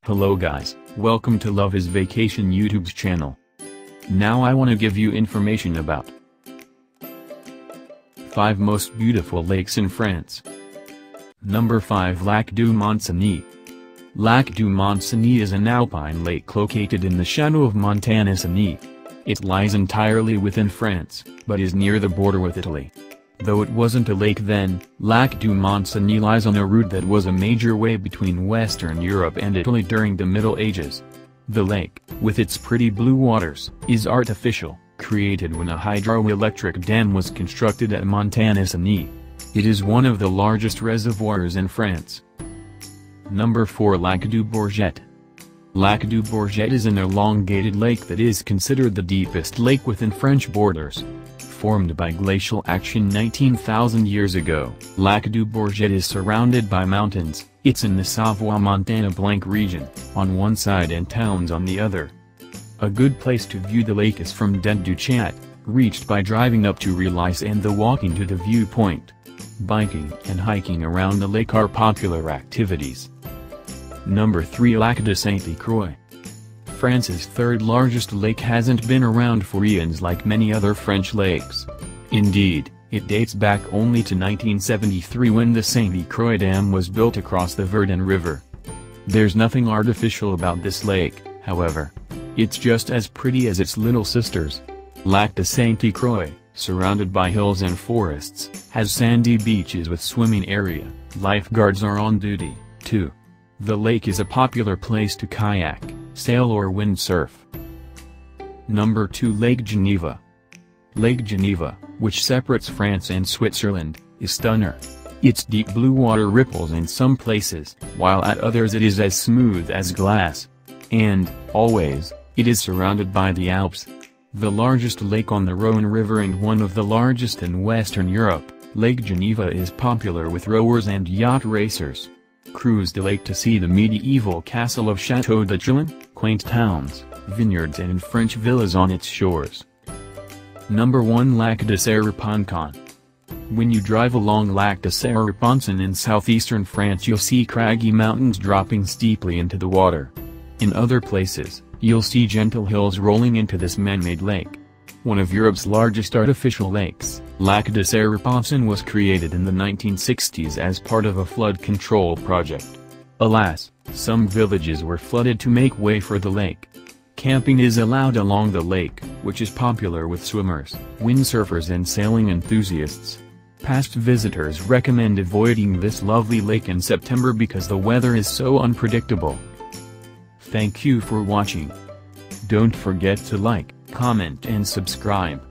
Hello guys, welcome to Love is Vacation YouTube's channel. Now I want to give you information about 5 most beautiful lakes in France. Number 5, Lac du Montseny. Lac du Montseny is an alpine lake located in the shadow of Montseny. It lies entirely within France, but is near the border with Italy. Though it wasn't a lake then, Lac du Montseny lies on a route that was a major way between Western Europe and Italy during the Middle Ages. The lake, with its pretty blue waters, is artificial, created when a hydroelectric dam was constructed at Montseny. It is one of the largest reservoirs in France. Number 4, Lac du Bourget. Lac du Bourget is an elongated lake that is considered the deepest lake within French borders. Formed by glacial action 19,000 years ago, Lac du Bourget is surrounded by mountains. It's in the Savoie-Montana Blanc region, on one side and towns on the other. A good place to view the lake is from Dent du Chat, reached by driving up to Relis and the walking to the viewpoint. Biking and hiking around the lake are popular activities. Number 3, Lac de Sainte Croix. France's third largest lake hasn't been around for eons like many other French lakes. Indeed, it dates back only to 1973 when the Sainte Croix Dam was built across the Verdun River. There's nothing artificial about this lake, however. It's just as pretty as its little sisters. Lac de Sainte Croix, surrounded by hills and forests, has sandy beaches with swimming area. Lifeguards are on duty, too. The lake is a popular place to kayak, sail or windsurf. Number 2, Lake Geneva. Lake Geneva, which separates France and Switzerland, is stunning. Its deep blue water ripples in some places, while at others it is as smooth as glass. And, always, it is surrounded by the Alps. The largest lake on the Rhone River and one of the largest in Western Europe, Lake Geneva is popular with rowers and yacht racers. Cruise the lake to see the medieval castle of Château de Chillon, quaint towns, vineyards and French villas on its shores. Number 1, Lac de Serre-Poncon. When you drive along Lac de Serre-Poncon in southeastern France you'll see craggy mountains dropping steeply into the water. In other places, you'll see gentle hills rolling into this man-made lake. One of Europe's largest artificial lakes, Lac de Serre-Poncon was created in the 1960s as part of a flood control project. Alas, some villages were flooded to make way for the lake. Camping is allowed along the lake, which is popular with swimmers, windsurfers and sailing enthusiasts. Past visitors recommend avoiding this lovely lake in September because the weather is so unpredictable. Thank you for watching. Don't forget to like, comment and subscribe.